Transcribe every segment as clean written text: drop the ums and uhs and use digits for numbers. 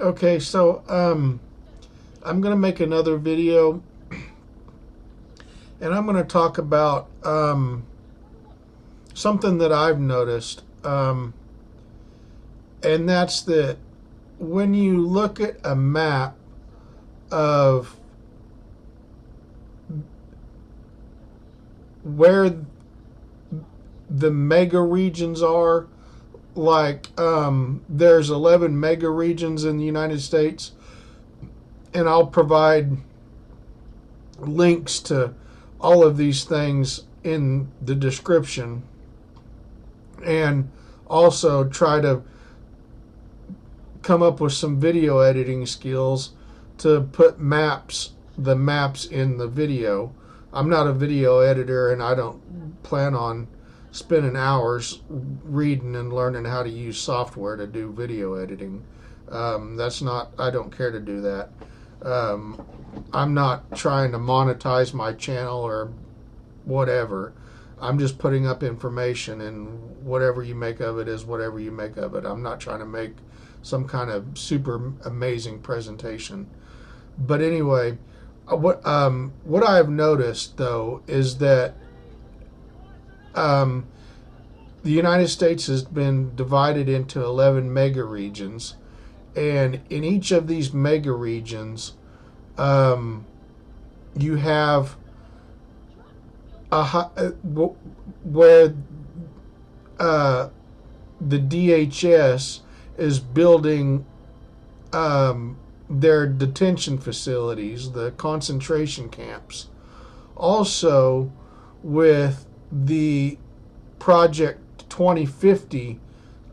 Okay, so I'm going to make another video, and I'm going to talk about something that I've noticed, and that's that when you look at a map of where the mega regions are, like there's 11 mega regions in the United States, and I'll provide links to all of these things in the description, and also try to come up with some video editing skills to put the maps in the video. I'm not a video editor, and I don't plan on spending hours reading and learning how to use software to do video editing. That's not, I don't care to do that. I'm not trying to monetize my channel or whatever. I'm just putting up information, and whatever you make of it is whatever you make of it. I'm not trying to make some kind of super amazing presentation. But anyway, what I have noticed though is that the United States has been divided into 11 mega regions, and in each of these mega regions, you have where the DHS is building their detention facilities, the concentration camps. Also, with the Project 2050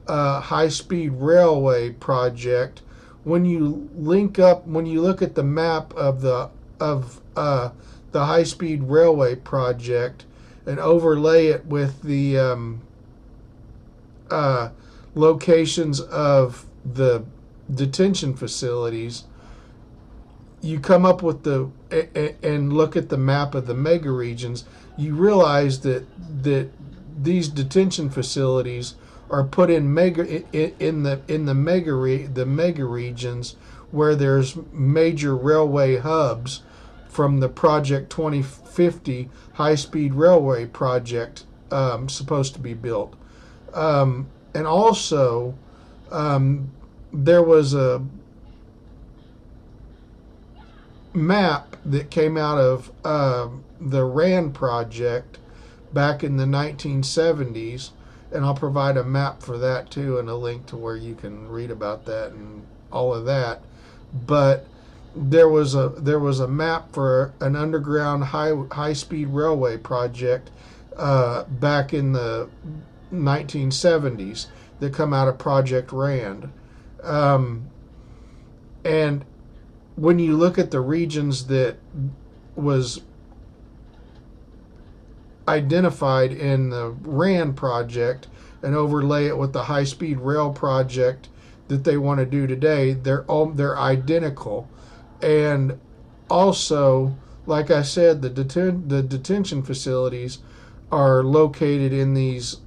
high-speed railway project, when you look at the map of the high-speed railway project and overlay it with the locations of the detention facilities, you come up with and look at the map of the mega regions, you realize that these detention facilities are put in the mega regions where there's major railway hubs from the Project 2050 high-speed railway project supposed to be built. And also, there was a map that came out of the RAND project back in the 1970s, and I'll provide a map for that too, and a link to where you can read about that and all of that. But there was a map for an underground high speed railway project back in the 1970s that come out of Project RAND. And when you look at the regions that was identified in the RAND project and overlay it with the high-speed rail project that they want to do today, they're identical. And also, like I said, the detention facilities are located in these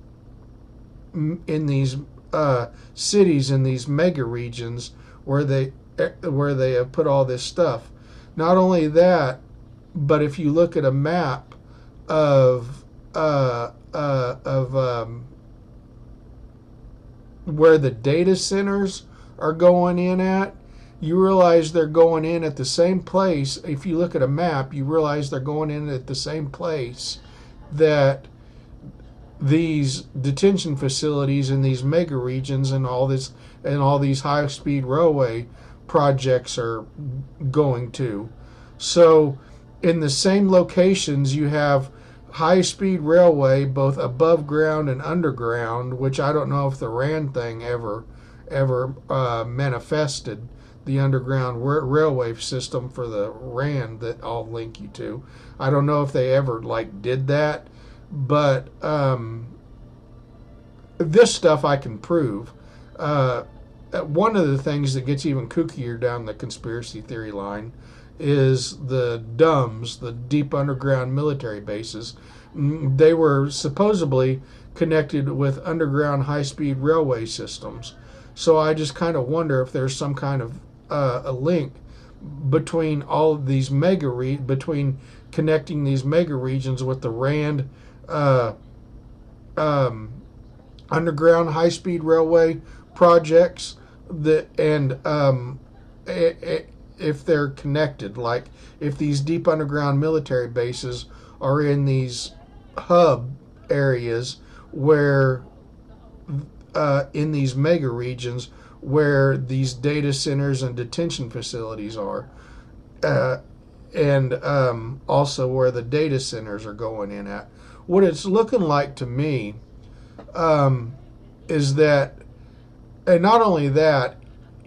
cities, in these mega regions where they have put all this stuff. Not only that, but if you look at a map of where the data centers are going in at, you realize they're going in at the same place. If you look at a map, you realize they're going in at the same place that these detention facilities in these mega regions and all these high-speed railway projects are going to. So in the same locations, you have high-speed railway both above ground and underground, which I don't know if the RAND thing ever manifested, the underground railway system for the RAND that I'll link you to. I don't know if they ever did that, but this stuff I can prove. One of the things that gets even kookier down the conspiracy theory line is the DUMBs, the deep underground military bases. They were supposedly connected with underground high-speed railway systems. So I just kind of wonder if there's some kind of a link between all of these between connecting these mega regions with the Rand uh, um, underground high-speed railway projects that and if they're connected, like if these deep underground military bases are in these hub areas where in these mega regions where these data centers and detention facilities are, uh, and also where the data centers are going in at. What it's looking like to me is that, and not only that,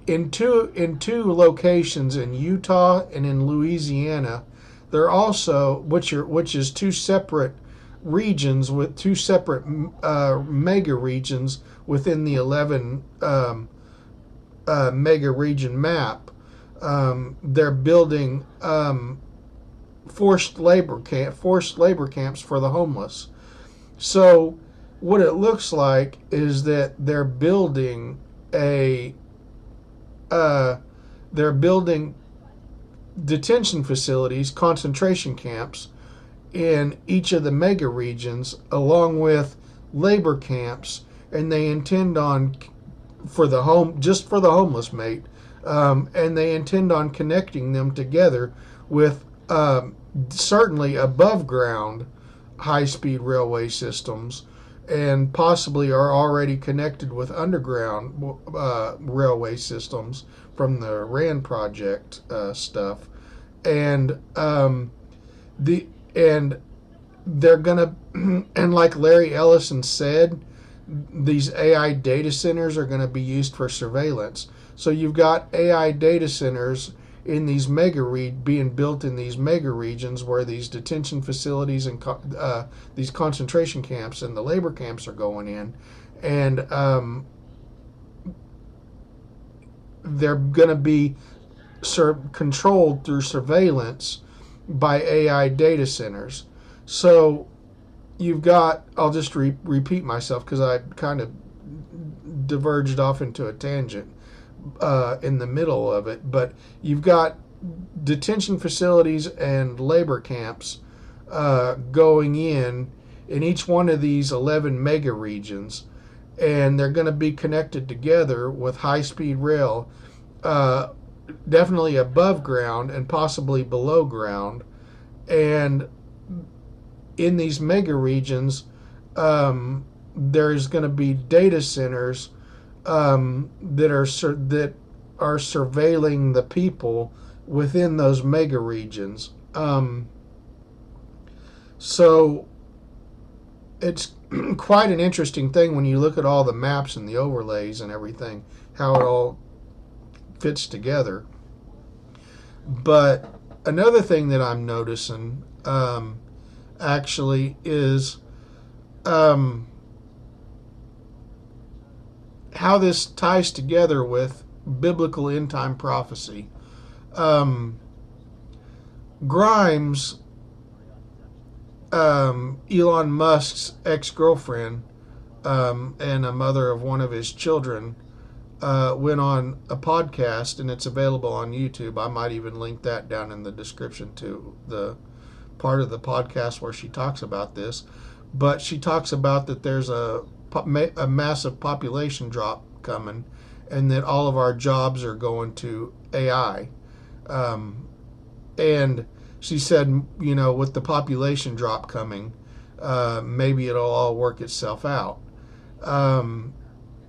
in two locations in Utah and in Louisiana, they're also which is two separate regions with two separate mega regions within the 11 mega region map. They're building forced labor camps for the homeless. So what it looks like is that they're building detention facilities, concentration camps in each of the mega regions, along with labor camps, and they intend on for the homeless mate, and they intend on connecting them together with certainly above ground high speed railway systems, and possibly are already connected with underground railway systems from the Rand project stuff, and and they're gonna and like Larry Ellison said, these AI data centers are going to be used for surveillance. So you've got AI data centers in these being built in these mega regions where these detention facilities and these concentration camps and the labor camps are going in, and they're going to be controlled through surveillance by AI data centers. So you've got, I'll just repeat myself because I kind of diverged off into a tangent in the middle of it, but you've got detention facilities and labor camps going in each one of these 11 mega regions, and they're going to be connected together with high-speed rail, definitely above ground and possibly below ground. And in these mega regions, there's going to be data centers that are surveilling the people within those mega regions. So it's quite an interesting thing when you look at all the maps and the overlays and everything, how it all fits together. But another thing that I'm noticing actually is how this ties together with biblical end time prophecy. Grimes, Elon Musk's ex-girlfriend, and a mother of one of his children, went on a podcast, and it's available on YouTube. I might even link that down in the description to the part of the podcast where she talks about this. But she talks about that there's a massive population drop coming, and that all of our jobs are going to AI. And she said, with the population drop coming, maybe it'll all work itself out.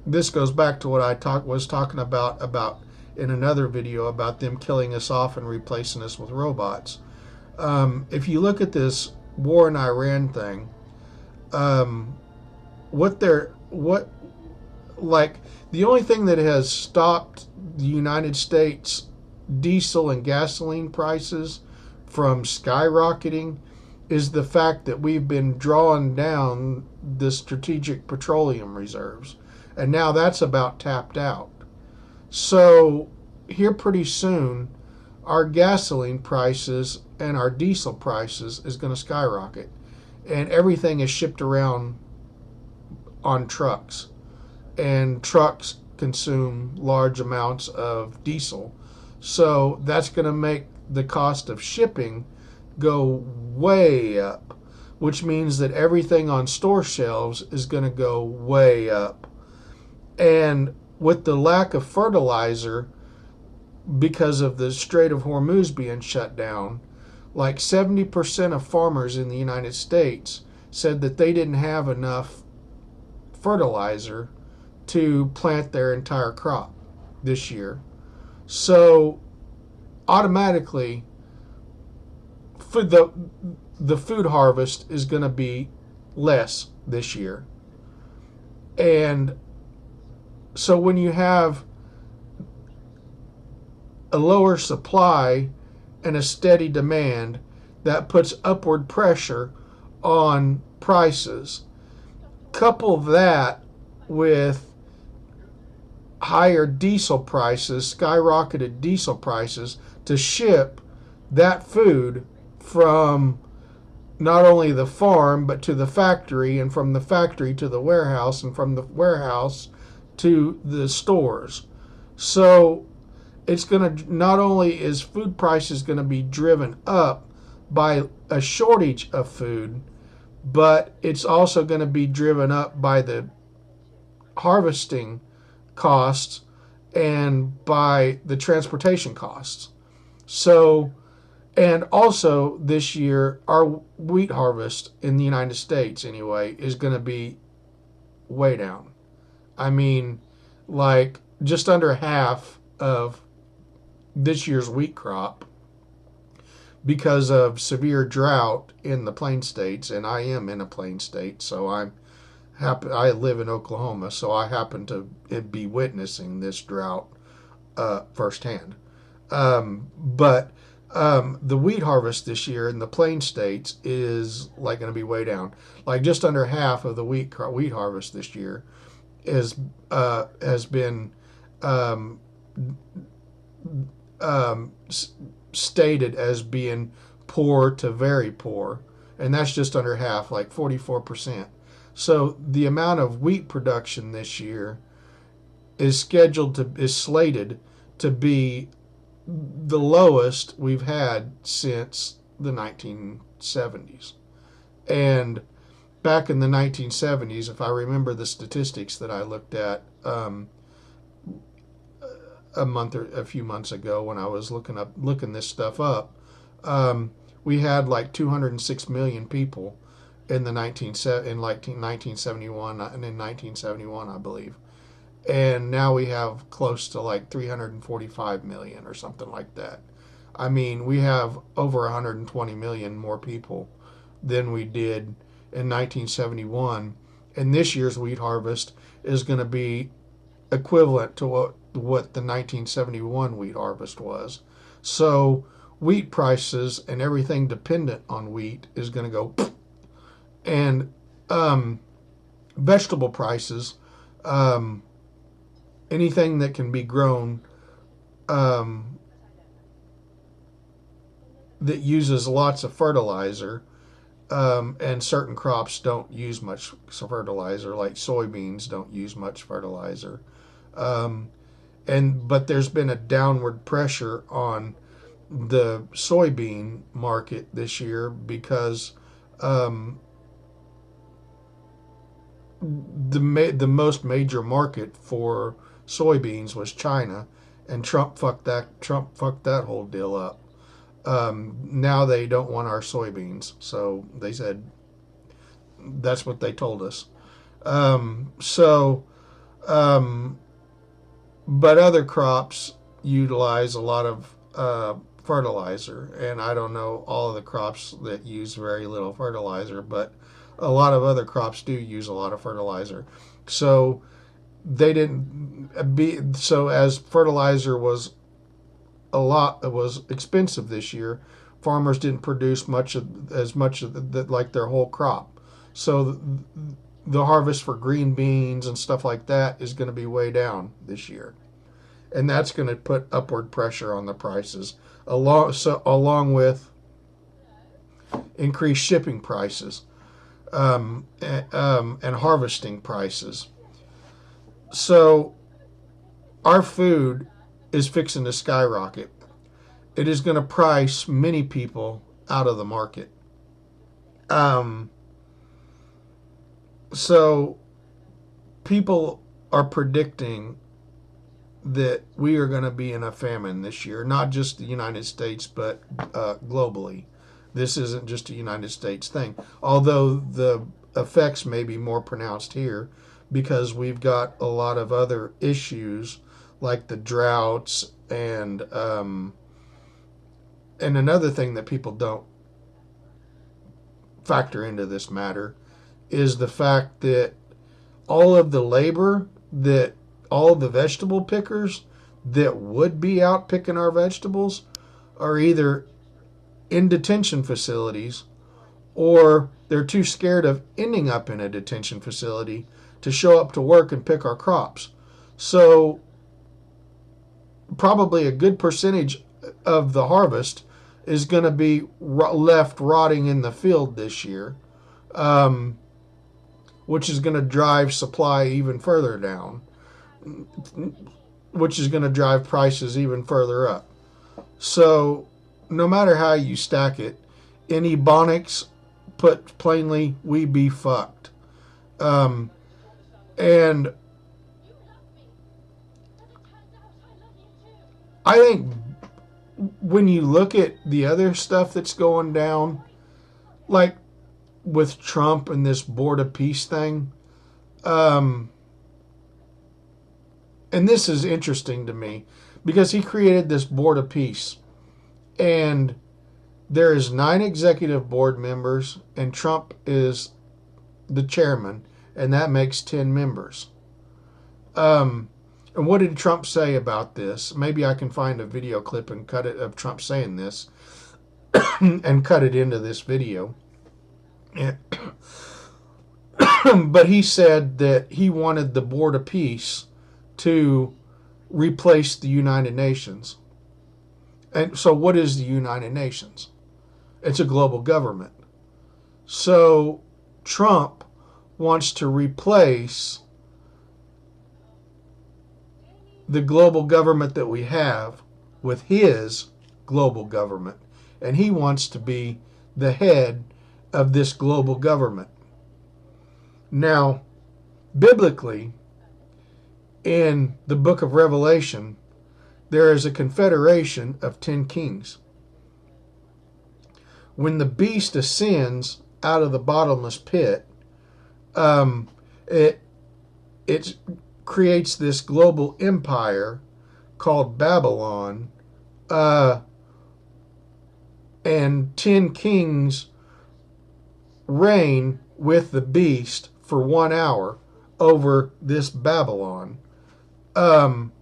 This goes back to what I was talking about in another video about them killing us off and replacing us with robots. If you look at this war in Iran thing, the only thing that has stopped the United States diesel and gasoline prices from skyrocketing is the fact that we've been drawing down the strategic petroleum reserves, and now that's about tapped out. So here pretty soon our gasoline prices and our diesel prices is going to skyrocket, and everything is shipped around on trucks, and trucks consume large amounts of diesel. So that's going to make the cost of shipping go way up, which means that everything on store shelves is going to go way up. And with the lack of fertilizer, because of the Strait of Hormuz being shut down, like 70% of farmers in the United States said that they didn't have enough fertilizer to plant their entire crop this year. So automatically, for the food harvest is going to be less this year. And so when you have a lower supply and a steady demand, that puts upward pressure on prices. Couple that with higher diesel prices, skyrocketed diesel prices, to ship that food from not only the farm but to the factory, and from the factory to the warehouse, and from the warehouse to the stores. So it's going to, not only is food prices going to be driven up by a shortage of food, but it's also going to be driven up by the harvesting costs and by the transportation costs. So, and also this year, our wheat harvest in the United States, anyway, is going to be way down. I mean, like just under half of this year's wheat crop, because of severe drought in the Plain States, and I am in a Plain State, so I live in Oklahoma, so I happen to be witnessing this drought firsthand. But the wheat harvest this year in the Plain States is like going to be way down. Like just under half of the wheat harvest this year has been stated as being poor to very poor, and that's just under half, like 44%. So the amount of wheat production this year is slated to be the lowest we've had since the 1970s. And back in the 1970s, if I remember the statistics that I looked at a few months ago when I was looking this stuff up, we had like 206 million people in 1971 and in 1971, I believe, and now we have close to like 345 million or something like that. I mean, we have over 120 million more people than we did in 1971, and this year's wheat harvest is going to be equivalent to what the 1971 wheat harvest was. So wheat prices and everything dependent on wheat is going to go, and vegetable prices, anything that can be grown that uses lots of fertilizer, and certain crops don't use much fertilizer, like soybeans don't use much fertilizer. But there's been a downward pressure on the soybean market this year because the most major market for soybeans was China, and Trump fucked that whole deal up. Now they don't want our soybeans, so they said that's what they told us. But other crops utilize a lot of fertilizer, and I don't know all of the crops that use very little fertilizer, but a lot of other crops do use a lot of fertilizer. So as fertilizer was expensive this year, farmers didn't produce as much like their whole crop. So the harvest for green beans and stuff like that is going to be way down this year, and that's going to put upward pressure on the prices, along with increased shipping prices, and harvesting prices. So our food is fixing to skyrocket. It is going to price many people out of the market. Um, so people are predicting that we are going to be in a famine this year, not just the United States, but globally. This isn't just a United States thing, although the effects may be more pronounced here because we've got a lot of other issues like the droughts and another thing that people don't factor into this matter is the fact that all of the labor that all of the vegetable pickers that would be out picking our vegetables are either in detention facilities or they're too scared of ending up in a detention facility to show up to work and pick our crops. So probably a good percentage of the harvest is going to be left rotting in the field this year, which is going to drive supply even further down, which is going to drive prices even further up. So no matter how you stack it, in Ebonics, put plainly, we be fucked. And I think when you look at the other stuff that's going down, like with Trump and this Board of Peace thing, and this is interesting to me because he created this Board of Peace, and there is 9 executive board members, and Trump is the chairman, and that makes 10 members. And what did Trump say about this? Maybe I can find a video clip and cut it of Trump saying this and cut it into this video. But he said that he wanted the Board of Peace to replace the United Nations. And so what is the United Nations? It's a global government. So Trump wants to replace the global government that we have with his global government. And he wants to be the head of this global government. Now, biblically, in the book of Revelation, there is a confederation of 10 kings. When the beast ascends out of the bottomless pit, it creates this global empire called Babylon, and 10 kings reign with the beast for 1 hour over this Babylon. And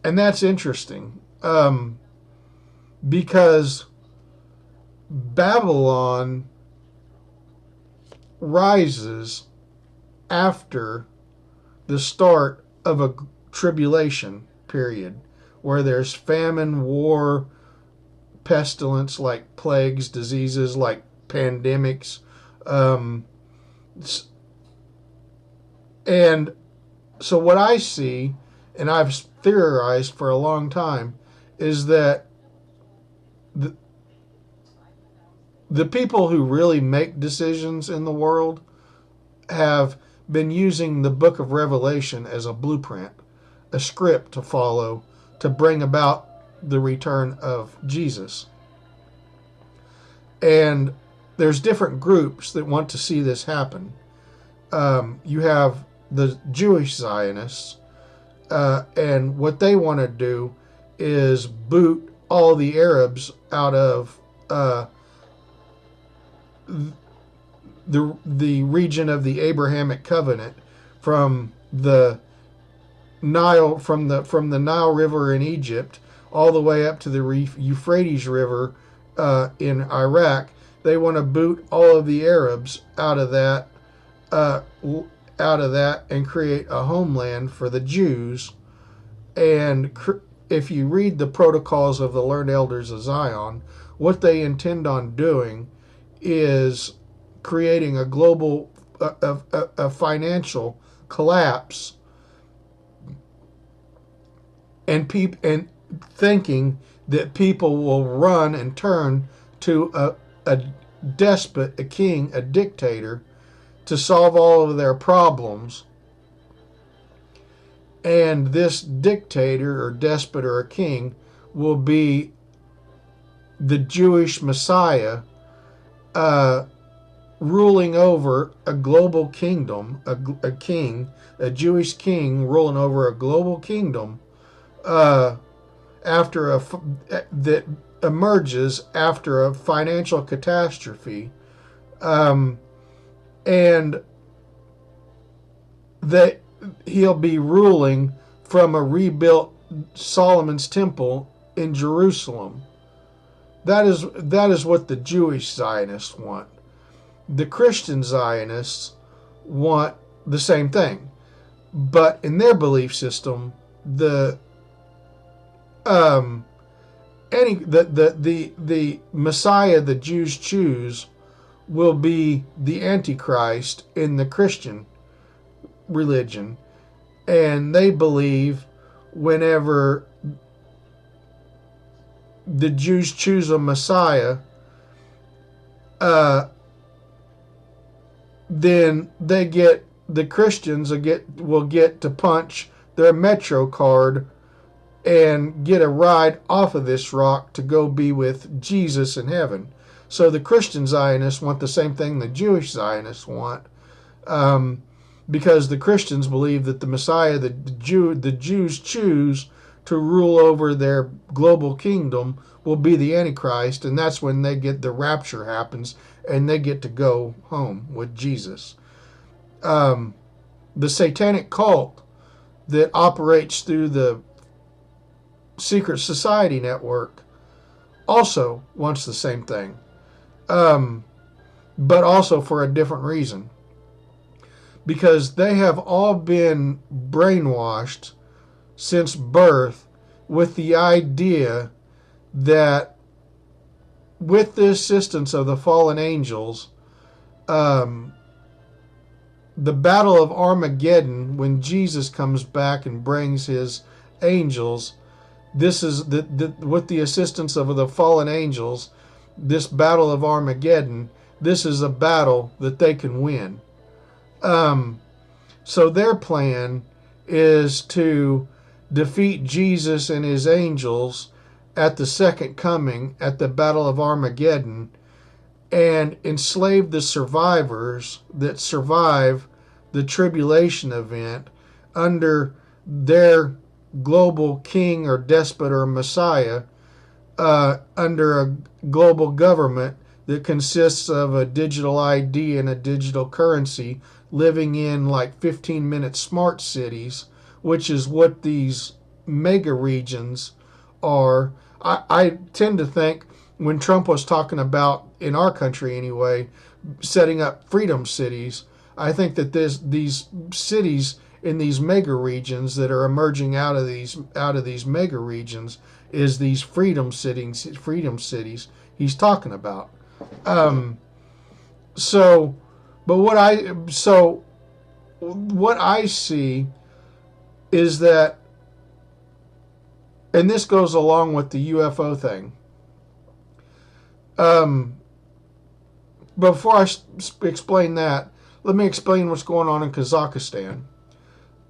that's interesting, because Babylon rises after the start of a tribulation period where there's famine, war, pestilence like plagues, diseases like pandemics, and so what I see, and I've theorized for a long time, is that the people who really make decisions in the world have been using the book of Revelation as a blueprint, a script to follow to bring about the return of Jesus. And there's different groups that want to see this happen. You have the Jewish Zionists, and what they want to do is boot all the Arabs out of the region of the Abrahamic covenant, from the Nile, from the Nile River in Egypt all the way up to the Euphrates River in Iraq. They want to boot all of the Arabs out of that and create a homeland for the Jews. And if you read the protocols of the learned elders of Zion, what they intend on doing is creating a global a financial collapse and thinking that people will run and turn to a despot, a king, a dictator to solve all of their problems. And this dictator or despot or a king will be the Jewish Messiah, ruling over a global kingdom, a king, a Jewish king ruling over a global kingdom, after that emerges after a financial catastrophe, and that he'll be ruling from a rebuilt Solomon's temple in Jerusalem. That is what the Jewish Zionists want. The Christian Zionists want the same thing, but in their belief system, the Messiah the Jews choose will be the Antichrist in the Christian religion, and they believe whenever the Jews choose a Messiah, then the Christians will get to punch their Metro card and get a ride off of this rock to go be with Jesus in heaven. So the Christian Zionists want the same thing the Jewish Zionists want, because the Christians believe that the Messiah the Jews choose to rule over their global kingdom will be the Antichrist, and that's when the rapture happens and they get to go home with Jesus. The satanic cult that operates through the secret society network also wants the same thing, but also for a different reason, because they have all been brainwashed since birth with the idea that with the assistance of the fallen angels, the battle of Armageddon, when Jesus comes back and brings his angels, this is with the assistance of the fallen angels, this battle of Armageddon, this is a battle that they can win. So their plan is to defeat Jesus and his angels at the second coming, at the battle of Armageddon, and enslave the survivors that survive the tribulation event under their global king or despot or messiah, under a global government that consists of a digital ID and a digital currency, living in like 15-minute smart cities, which is what these mega regions are. I tend to think when Trump was talking about, in our country anyway, setting up freedom cities, I think that these cities in these mega regions that are emerging out of these mega regions is these freedom cities he's talking about. So what I see is that, and this goes along with the UFO thing. Before I explain that, let me explain what's going on in Kazakhstan.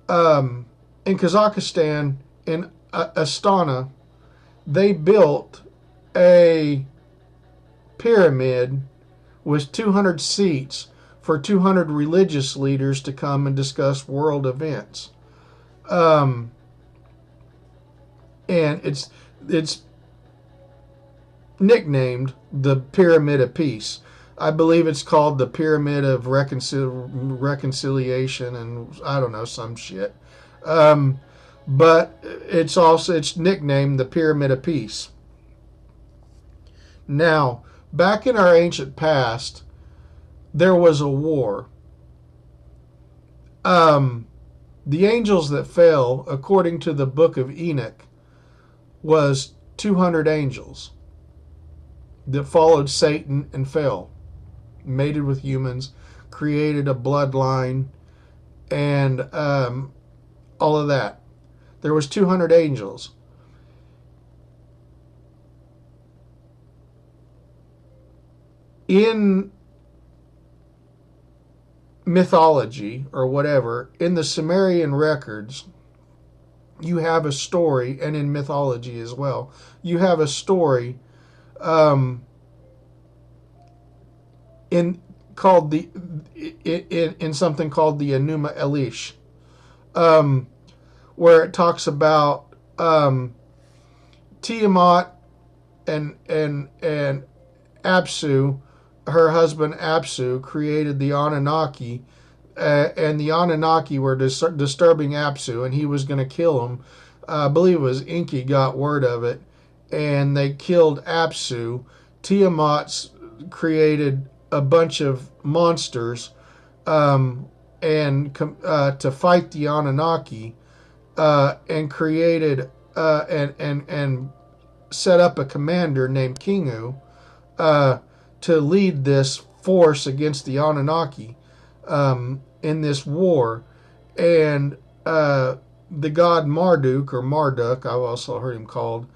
In Kazakhstan, in Astana, they built a pyramid with 200 seats for 200 religious leaders to come and discuss world events. And it's nicknamed the Pyramid of Peace. I believe it's called the Pyramid of Reconciliation, and I don't know, some shit. But it's nicknamed the Pyramid of Peace. Now, back in our ancient past, there was a war. The angels that fell, according to the book of Enoch, was 200 angels that followed Satan and fell, mated with humans, created a bloodline, and all of that. There was 200 angels. In mythology or whatever, in the Sumerian records, you have a story, and in mythology as well, you have a story in called the in something called the Enuma Elish, where it talks about Tiamat and Apsu, her husband Apsu, created the Anunnaki, and the Anunnaki were disturbing Apsu, and he was going to kill him. I believe it was Enki got word of it, and they killed Apsu. Tiamat created a bunch of monsters and to fight the Anunnaki, and created and set up a commander named Kingu to lead this force against the Anunnaki in this war. And the god Marduk, or Marduk, I've also heard him called,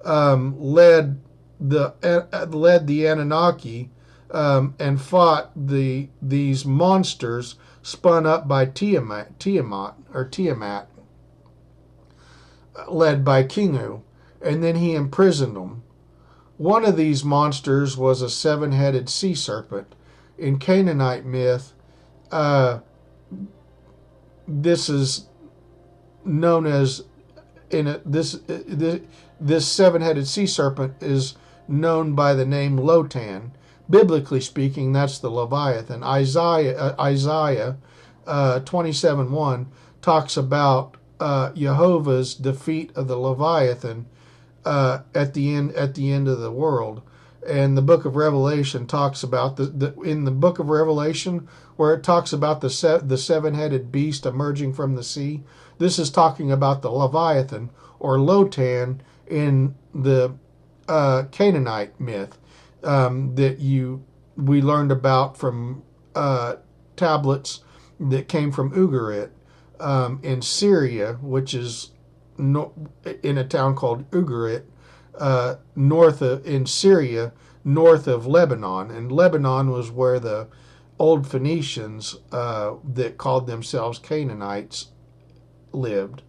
led the Anunnaki and fought these monsters spun up by Tiamat, led by Kingu, and then he imprisoned them. One of these monsters was a seven-headed sea serpent. In Canaanite myth, this is known as this seven-headed sea serpent is known by the name Lotan. Biblically speaking, that's the Leviathan. Isaiah 27:1 talks about Jehovah's defeat of the Leviathan at the end of the world. And the book of Revelation talks about in the book of Revelation, where it talks about the seven-headed beast emerging from the sea. This is talking about the Leviathan, or Lotan, in the Canaanite myth that we learned about from tablets that came from Ugarit in Syria, which is in a town called Ugarit, in Syria, north of Lebanon. And Lebanon was where the old Phoenicians that called themselves Canaanites lived.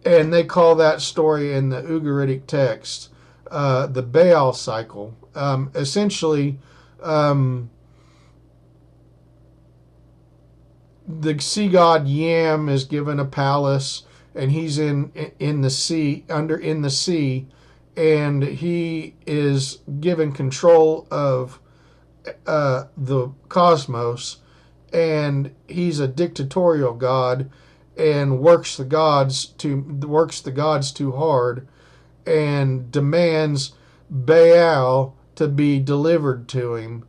And they call that story in the Ugaritic text the Baal cycle. Essentially, the sea god Yam is given a palace, and he's in the sea, in the sea, and he is given control of the cosmos, and he's a dictatorial god, and works the gods too hard, and demands Baal to be delivered to him,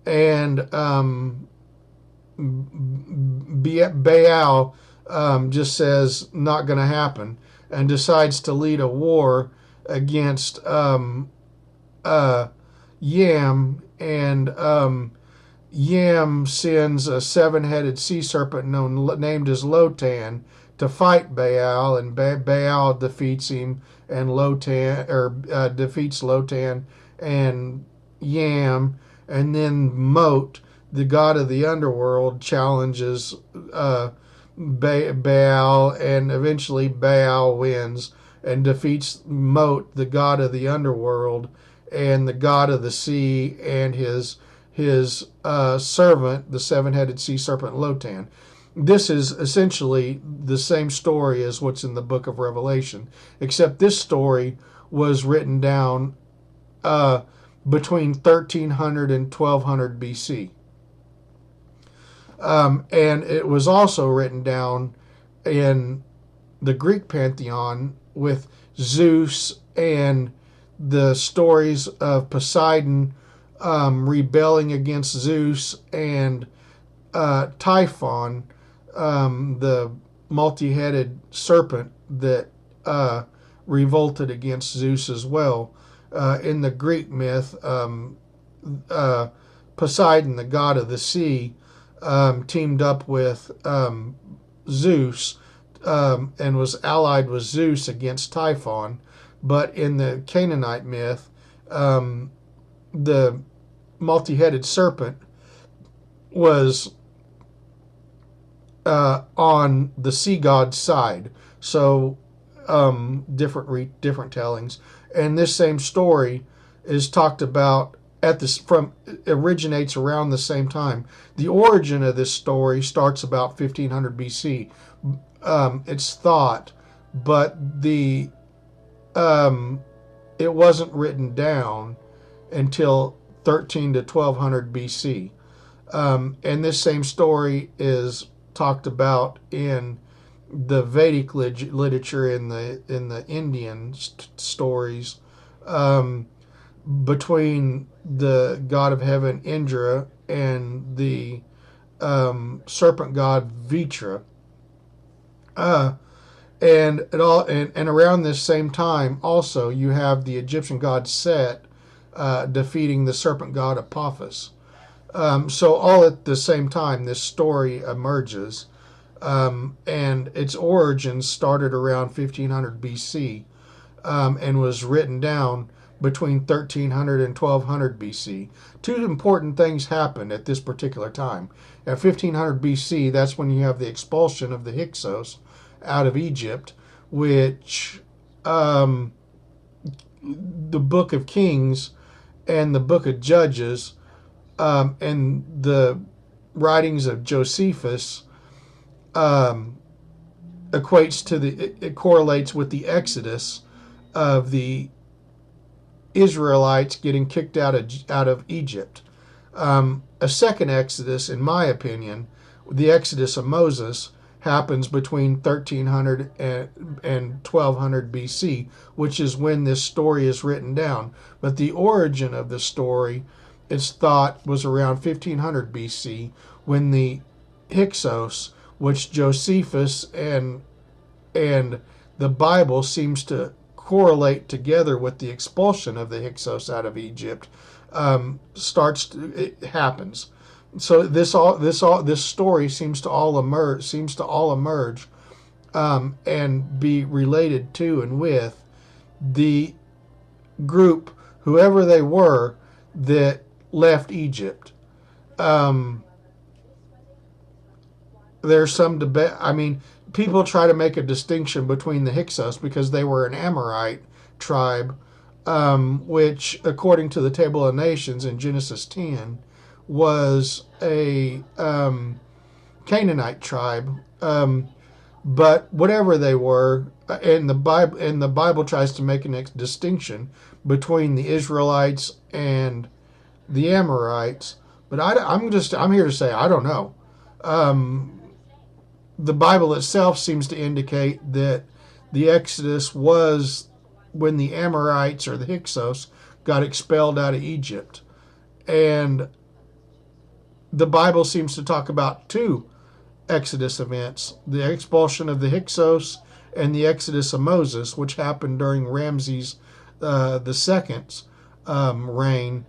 and Baal just says not going to happen, and decides to lead a war against Yam, and Yam sends a seven-headed sea serpent named as Lotan to fight Baal, and Baal defeats him, and defeats Lotan and Yam, and then Mot, the god of the underworld, challenges Baal, and eventually Baal wins and defeats Mot, the god of the underworld, and the god of the sea, and his servant, the seven-headed sea serpent Lotan. This is essentially the same story as what's in the book of Revelation, except this story was written down between 1300 and 1200 BC. And it was also written down in the Greek pantheon with Zeus and the stories of Poseidon rebelling against Zeus, and Typhon, the multi-headed serpent that revolted against Zeus as well. In the Greek myth, Poseidon, the god of the sea, teamed up with Zeus, and was allied with Zeus against Typhon. But in the Canaanite myth, the multi-headed serpent was on the sea god's side. So different tellings, and this same story is talked about at this from originates around the same time. The origin of this story starts about 1500 BC. It's thought, but the it wasn't written down until 13 to 1200 BC. And this same story is talked about in the Vedic literature, in the Indian stories, between the god of heaven Indra and the serpent god Vitra. And around this same time, also you have the Egyptian god Set defeating the serpent god Apophis. So all at the same time, this story emerges, and its origins started around 1500 BC, and was written down between 1300 and 1200 BC. Two important things happened at this particular time. At 1500 BC, that's when you have the expulsion of the Hyksos out of Egypt, which the Book of Kings and the Book of Judges and the writings of Josephus equates to it correlates with the Exodus of the Israelites getting kicked out of Egypt. A second Exodus, in my opinion, the Exodus of Moses, happens between 1300 and 1200 BC, which is when this story is written down. But the origin of the story, it's thought, was around 1500 BC, when the Hyksos, which Josephus and the Bible seems to correlate together with the expulsion of the Hyksos out of Egypt, it happens. So this story seems to all emerge and be related to and with the group, whoever they were, that left Egypt. There's some debate. I mean, people try to make a distinction between the Hyksos because they were an Amorite tribe, which, according to the Table of Nations in Genesis 10, was a Canaanite tribe. But whatever they were, and the Bible tries to make a distinction between the Israelites and the Amorites. But I'm here to say I don't know. The Bible itself seems to indicate that the Exodus was when the Amorites, or the Hyksos, got expelled out of Egypt. And the Bible seems to talk about two Exodus events: the expulsion of the Hyksos and the Exodus of Moses, which happened during Ramses the Second's reign,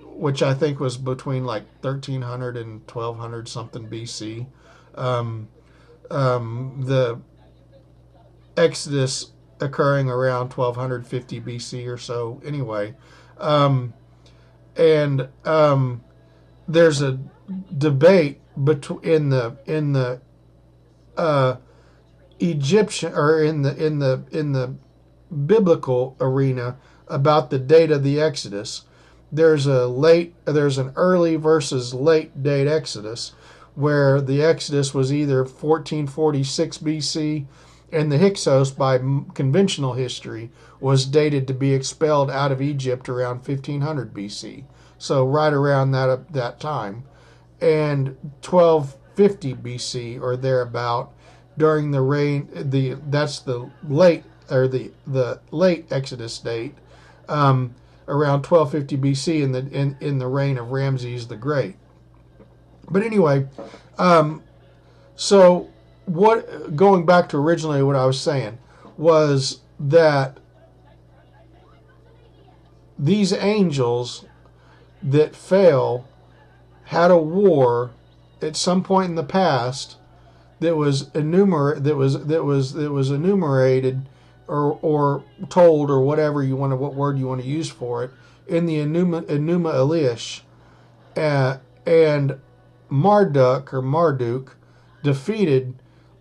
which I think was between like 1300 and 1200 something BC. The Exodus occurring around 1250 BC or so. Anyway, there's a debate in the Egyptian, or in the biblical arena, about the date of the Exodus. There's an early versus late date Exodus, where the Exodus was either 1446 BC, and the Hyksos, by conventional history, was dated to be expelled out of Egypt around 1500 BC. So right around that time. And 1250 BC or thereabout, during the reign, that's the late Exodus date, around 1250 BC in the reign of Ramses the Great. But anyway, so going back to originally what I was saying, was that these angels that fell had a war at some point in the past that was enumerated or told, or whatever you want to, what word you want to use for it, in the Enuma Elish, and Marduk defeated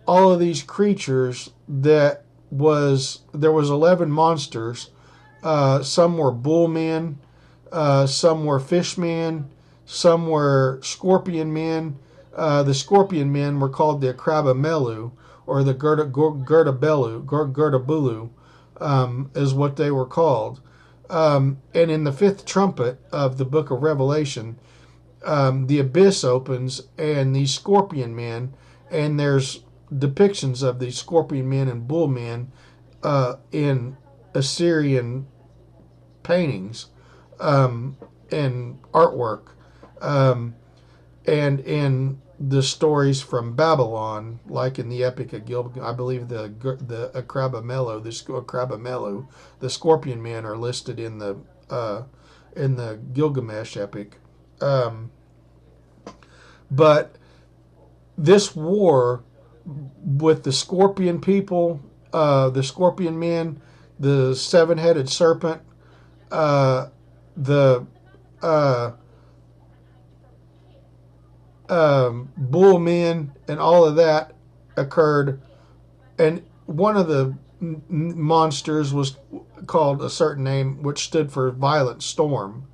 all of these creatures. There was 11 monsters. Some were bullmen, some were fishmen, some were scorpion men. The scorpion men were called the Akrabamelu, or the Gertabulu, is what they were called. And in the fifth trumpet of the book of Revelation, the abyss opens, and these scorpion men, and there's depictions of these scorpion men and bull men in Assyrian paintings, and artwork, and in the stories from Babylon, like in the Epic of Gilgamesh. I believe the Akrabamelu, the scorpion men, are listed in the Gilgamesh epic. But this war with the scorpion people, the scorpion men, the seven-headed serpent, the bull men, and all of that occurred. And one of the monsters was called a certain name, which stood for violent storm.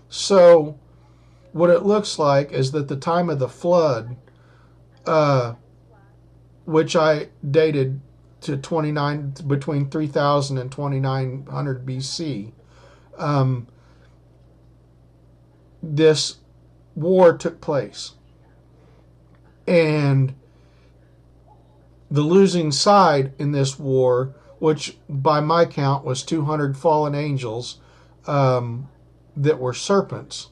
So what it looks like is that the time of the flood, which I dated to between 3000 and 2900 BC, this war took place. And the losing side in this war, which by my count was 200 fallen angels that were serpents,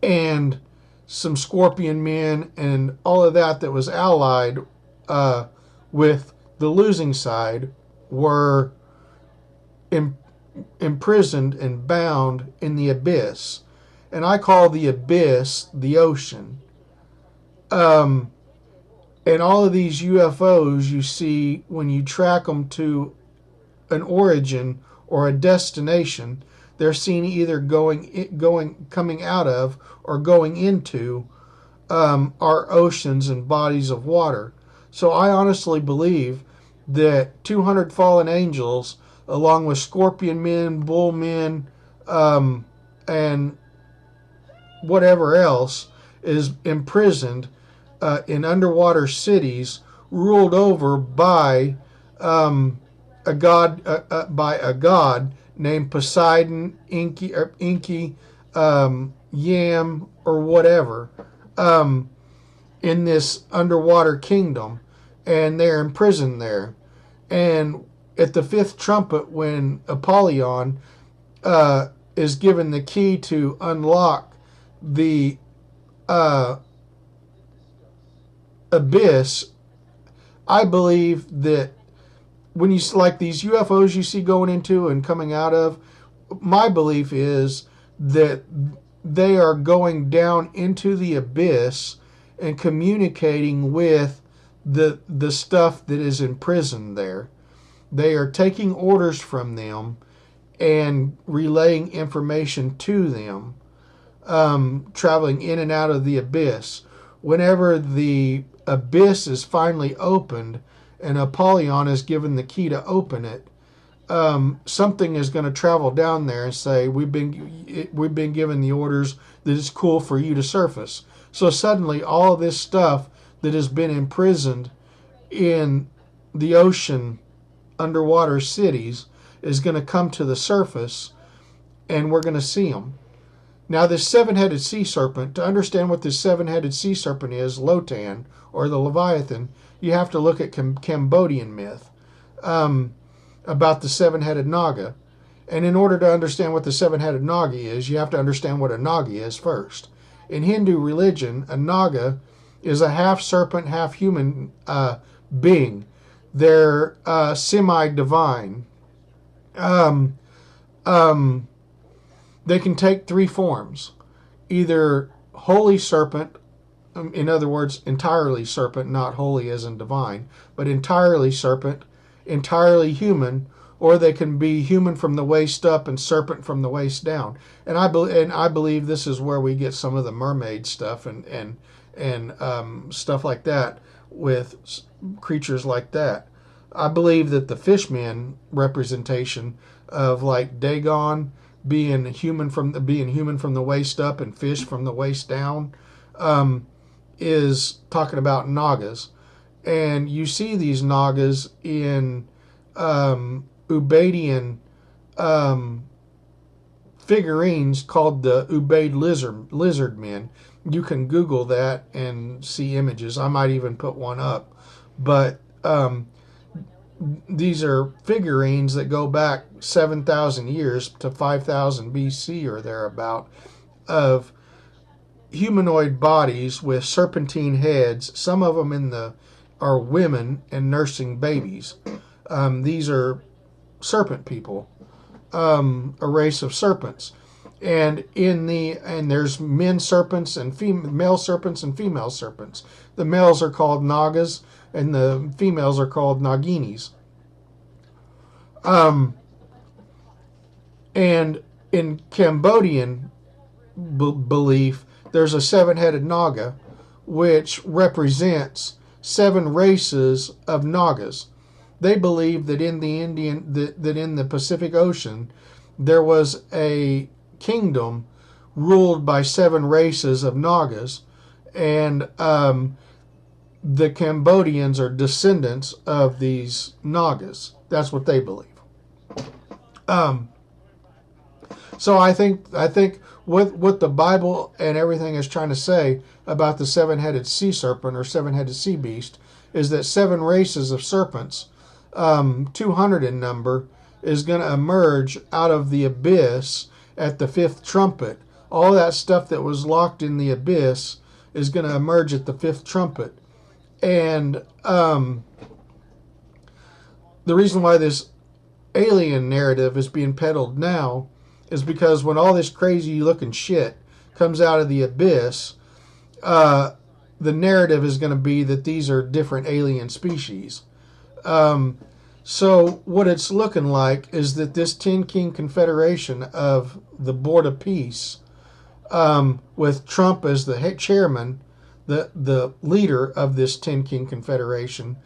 and some scorpion men, and all of that was allied with the losing side, were imprisoned and bound in the abyss. And I call the abyss the ocean. And all of these UFOs you see, when you track them to an origin or a destination, they're seen either coming out of or going into our oceans and bodies of water. So I honestly believe that 200 fallen angels, along with scorpion men, bull men, and whatever else, is imprisoned in underwater cities, ruled over by a god named Poseidon, Inky, Yam, or whatever, in this underwater kingdom, and they're imprisoned there. And at the fifth trumpet, when Apollyon is given the key to unlock the abyss, I believe that when you, like these UFOs you see going into and coming out of, my belief is that they are going down into the abyss and communicating with the stuff that is imprisoned there. They are taking orders from them and relaying information to them, traveling in and out of the abyss. Whenever the abyss is finally opened and Apollyon is given the key to open it, something is going to travel down there and say, we've been given the orders that it's cool for you to surface. So suddenly all this stuff that has been imprisoned in the ocean, underwater cities, is going to come to the surface, and we're going to see them. Now, this seven-headed sea serpent, to understand what this seven-headed sea serpent is, Lotan, or the Leviathan, you have to look at Cambodian myth about the seven-headed Naga. And in order to understand what the seven-headed Naga is, you have to understand what a Naga is first. In Hindu religion, a Naga is a half-serpent, half-human being. They're semi-divine. They can take three forms: either holy serpent, in other words, entirely serpent, not holy as in divine, but entirely serpent, entirely human, or they can be human from the waist up and serpent from the waist down. And I believe this is where we get some of the mermaid stuff and stuff like that with creatures like that. I believe that the fishman representation of like Dagon being human from the waist up and fish from the waist down is talking about Nagas. And you see these Nagas in Ubaidian figurines called the Ubaid lizard men. You can Google that and see images. I might even put one up. But these are figurines that go back 7,000 years to 5,000 BC or thereabout of humanoid bodies with serpentine heads. Some of them are women and nursing babies. These are serpent people, a race of serpents, and there's men serpents and male serpents and female serpents. The males are called Nagas and the females are called Naginis. And in Cambodian belief, there's a seven-headed Naga, which represents 7 races of Nagas. They believe that in the Pacific Ocean, there was a kingdom ruled by 7 races of Nagas, and the Cambodians are descendants of these Nagas. That's what they believe. So I think what the Bible and everything is trying to say about the 7-headed sea serpent or 7-headed sea beast is that 7 races of serpents, 200 in number, is going to emerge out of the abyss at the 5th trumpet. All that stuff that was locked in the abyss is going to emerge at the 5th trumpet. And the reason why this alien narrative is being peddled now is because when all this crazy looking shit comes out of the abyss, the narrative is going to be that these are different alien species. So what it's looking like is that this 10 King Confederation of the Board of Peace, with Trump as the chairman, the leader of this 10 King Confederation,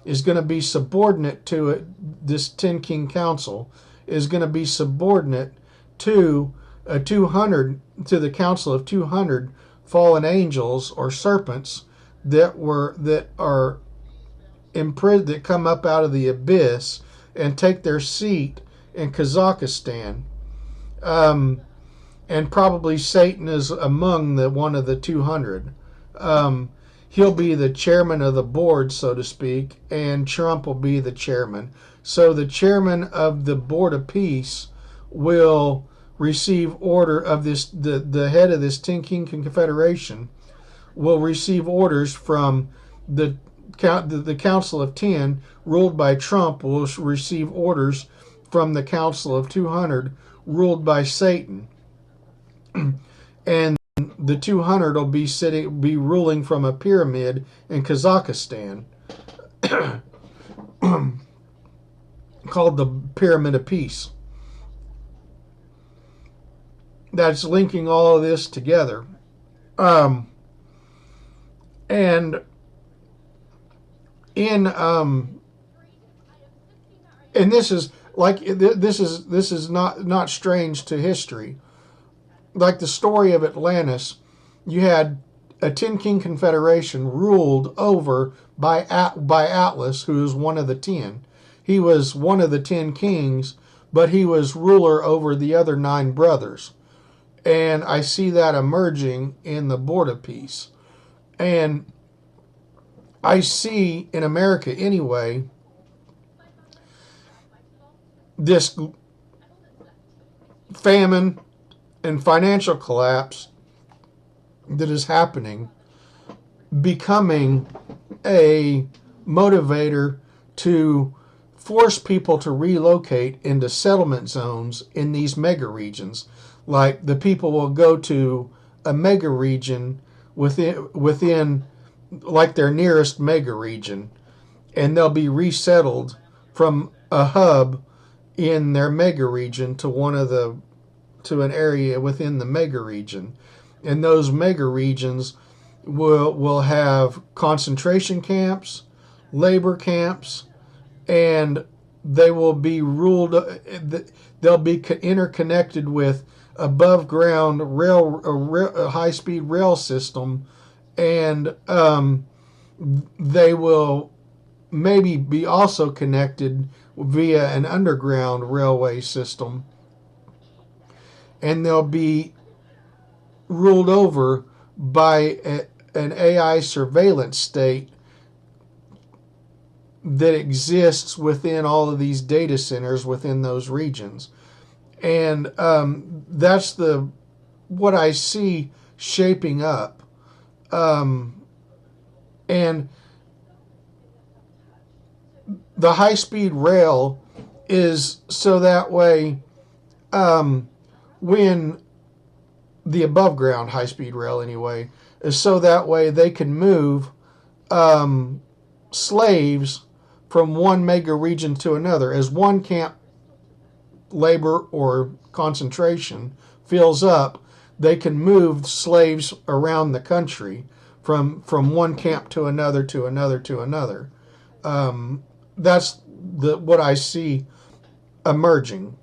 is going to be subordinate to it. This 10 King Council is going to be subordinate to the Council of 200 fallen angels or serpents that are imprisoned, that come up out of the abyss and take their seat in Kazakhstan. And probably Satan is among one of the 200. He'll be the chairman of the board, so to speak, and Trump will be the chairman. So the chairman of the Board of Peace will receive order of this, the head of this 10 King Confederation will receive orders from the Council of 10, ruled by Trump, will receive orders from the Council of 200, ruled by Satan. And the 200 will be ruling from a pyramid in Kazakhstan called the Pyramid of Peace. That's linking all of this together. And this is like this is not strange to history. Like the story of Atlantis, you had a 10 King Confederation ruled over by Atlas, who was one of the 10. He was one of the 10 kings, but he was ruler over the other 9 brothers. And I see that emerging in the Board of Peace. And I see in America anyway, this famine and financial collapse that is happening becoming a motivator to force people to relocate into settlement zones in these mega regions. Like the people will go to a mega region within like their nearest mega region, and they'll be resettled from a hub in their mega region to an area within the mega region, and those mega regions will have concentration camps, labor camps, and they will be ruled. They'll be interconnected with above ground a high speed rail system, and they will maybe be also connected via an underground railway system, and they'll be ruled over by an AI surveillance state that exists within all of these data centers within those regions. And that's what I see shaping up. And the high-speed rail is so that way when the above-ground high-speed rail anyway is so that way they can move slaves from one mega region to another. As one camp labor or concentration fills up, they can move slaves around the country from one camp to another to another to another. That's what I see emerging.